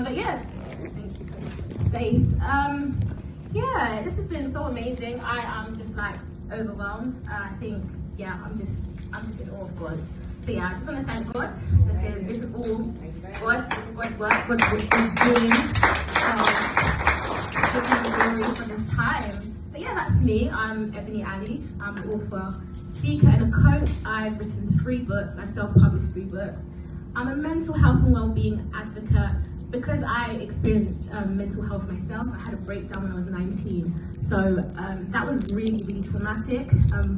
But yeah, thank you so much for the space. Yeah, this has been so amazing. I am just like overwhelmed. I think, yeah, I'm just in awe of God. So yeah, I just want to thank God because this is all God's work, what He's doing. Give Him the glory for this time. But yeah, that's me. I'm Ebony Ali. I'm an author, speaker, and a coach. I've written 3 books. I self-published 3 books. I'm a mental health and well-being advocate because I experienced mental health myself. I had a breakdown when I was 19. So that was really, really traumatic.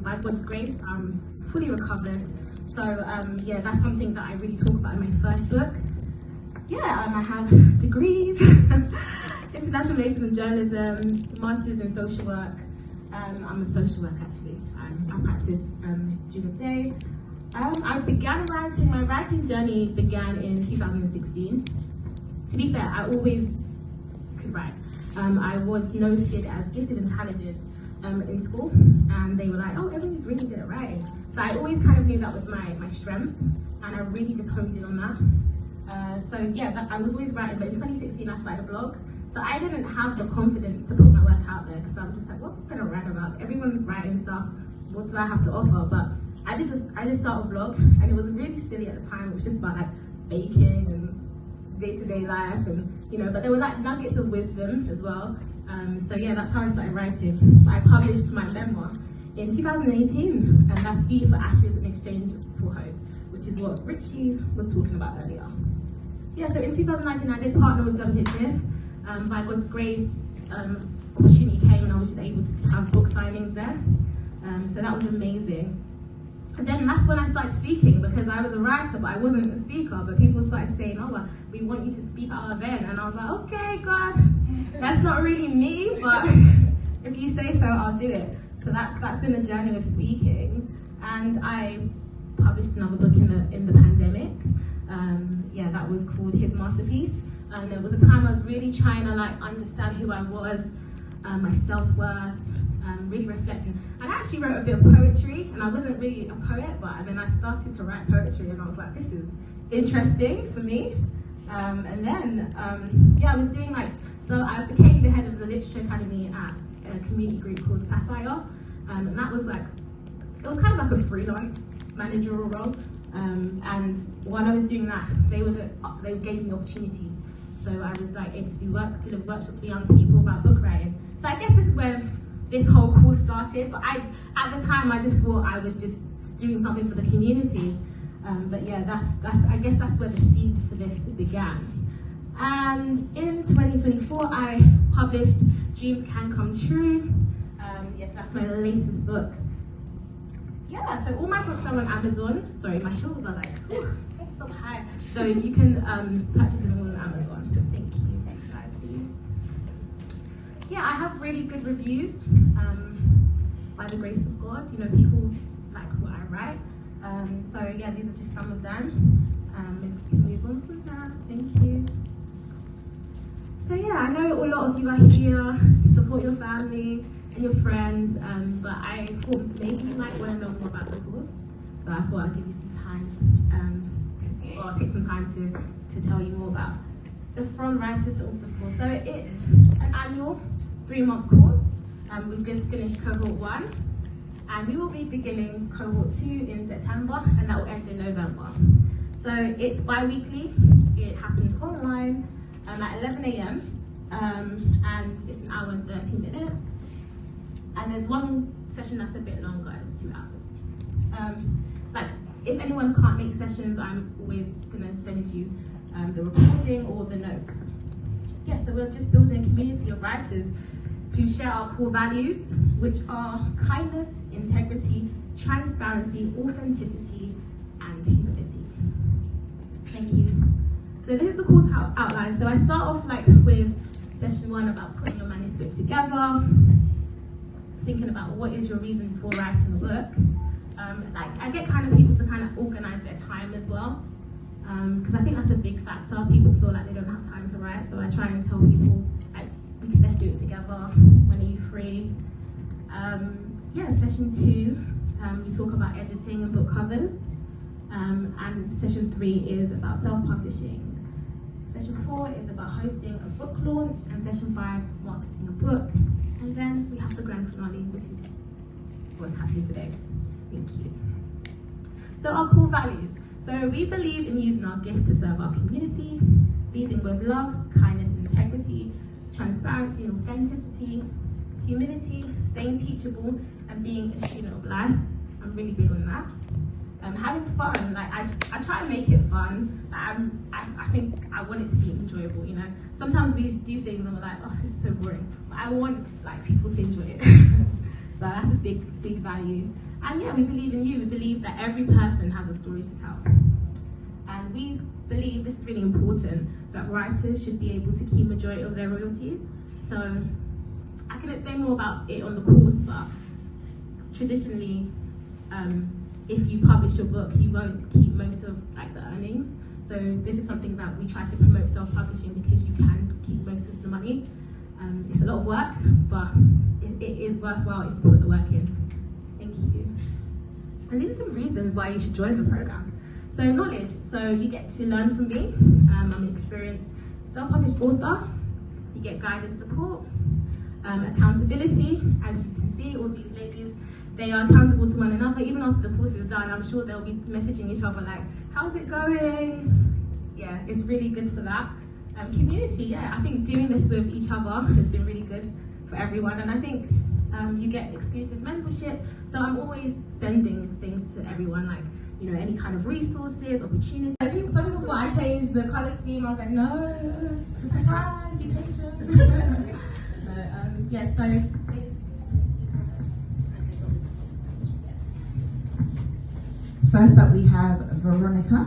By God's grace, I'm fully recovered. So yeah, that's something that I really talk about in my first book. Yeah, I have degrees, international relations and journalism, masters in social work. I'm a social worker actually. I practice during the day. I began writing, my writing journey began in 2016. To be fair, I always could write. I was noted as gifted and talented in school, and they were like, oh, Ebony's really good at writing. So I always kind of knew that was my strength, and I really just honed in on that. So yeah, I was always writing, but in 2016 I started a blog. So I didn't have the confidence to put my work out there because I was just like, what am I gonna write about? Everyone's writing stuff, what do I have to offer? But I did start a blog, and it was really silly at the time. It was just about like baking and day-to-day life, and but there were like nuggets of wisdom as well. So yeah, that's how I started writing. I published my memoir in 2018, and that's B for Ashes in Exchange for Hope, which is what Richie was talking about earlier. Yeah, so in 2019 I did partner with WH Smith. By God's grace, opportunity came and I was just able to have book signings there. So that was amazing. And then that's when I started speaking, because I was a writer, but I wasn't a speaker. But people started saying, oh, well, we want you to speak at our event. And I was like, okay, God, that's not really me, but if you say so, I'll do it. So that's been the journey of speaking. And I published another book in the pandemic. Yeah, that was called His Masterpiece. And there was a time I was really trying to like understand who I was, my self-worth, really reflecting. And I actually wrote a bit of poetry, and I wasn't really a poet, but then I started to write poetry, and I was like, this is interesting for me. And then, yeah, I was doing so I became the head of the Literature Academy at a community group called Sapphire, and that was it was kind of like a freelance managerial role. And while I was doing that, they gave me opportunities. So I was able to deliver workshops for young people about book writing. So I guess this is when this whole course started, but at the time I just thought I was just doing something for the community. But yeah, I guess that's where the seed for this began. And in 2024 I published Dreams Can Come True. Yes, that's my latest book. Yeah, so all my books are on Amazon. Sorry, my heels are so high. So you can purchase them all on Amazon. Thank you. Next slide, please. Yeah, I have really good reviews. By the grace of God, people like what I write. So yeah, these are just some of them. If you can move on from that, thank you. So yeah, I know a lot of you are here to support your family and your friends, but I thought maybe you might want to know more about the course. So I thought I'd give you some time, or take some time to tell you more about the From Writers to Authors course. So it's an annual 3-month course. We've just finished cohort 1, and we will be beginning cohort 2 in September, and that will end in November. So it's bi-weekly, it happens online at 11 AM, and it's an hour and 30 minutes. And there's one session that's a bit longer, it's 2 hours. If anyone can't make sessions, I'm always gonna send you the recording or the notes. Yeah, so we're just building a community of writers who share our core values, which are kindness, integrity, transparency, authenticity, and humility. Thank you. So this is the course outline. So I start off with session 1 about putting your manuscript together, thinking about what is your reason for writing a book. I get people to organize their time as well, because I think that's a big factor. People feel like they don't have time to write, so I try and tell people, let's do it together. When are you free? Yeah, session 2, we talk about editing and book covers, and session 3 is about self-publishing. Session Session 4 is about hosting a book launch, and Session 5, marketing a book. And then we have the grand finale, which is what's happening today. Thank you. So our core values. So we believe in using our gifts to serve our community, leading with love, kindness and integrity, transparency and authenticity, humility, staying teachable, and being a student of life. I'm really big on that. Having fun, like I try to make it fun. I think I want it to be enjoyable, you know. Sometimes we do things and we're like, oh, this is so boring. But I want like people to enjoy it. So that's a big value. And yeah, we believe in you. We believe that every person has a story to tell. And we believe, this is really important, that writers should be able to keep majority of their royalties. So I can explain more about it on the course, but traditionally, if you publish your book, you won't keep most of like the earnings. So this is something that we try to promote self-publishing, because you can keep most of the money. It's a lot of work, but it is worthwhile if you put the work in. Thank you. And these are some reasons why you should join the program. So knowledge, so you get to learn from me. I'm an experienced self-published author. You get guidance support, accountability. As you can see, all these ladies, they are accountable to one another. Even after the course is done, I'm sure they'll be messaging each other like, how's it going? Yeah, it's really good for that. Community, yeah, I think doing this with each other has been really good for everyone. And I think you get exclusive membership. So I'm always sending things to everyone, like, you know, any kind of resources, opportunities. I think some people thought I changed the colour scheme. I was like, no, it's a surprise, be patient. Yeah, so. First up, we have Veronica.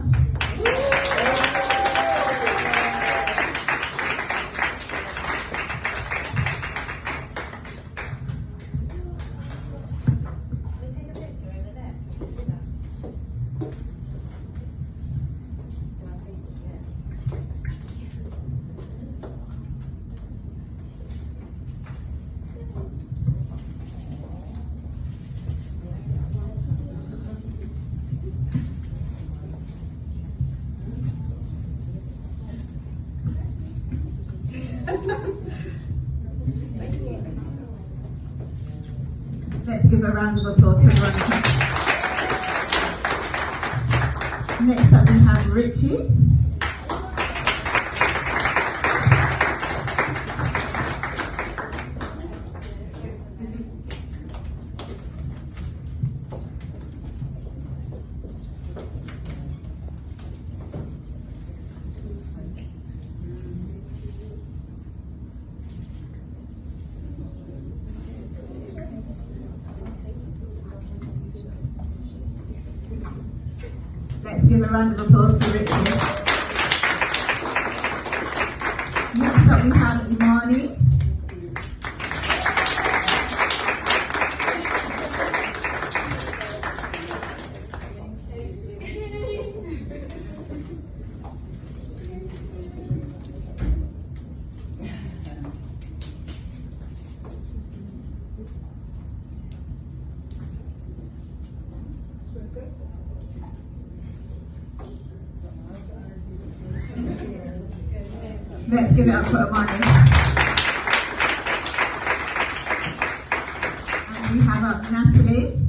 Let's give a round of applause to Veronica. Next up we have Richie. Let's give a round of applause to Richard. Next up we have Ebony. Let's give it up for Ebony. And we have up Natalie.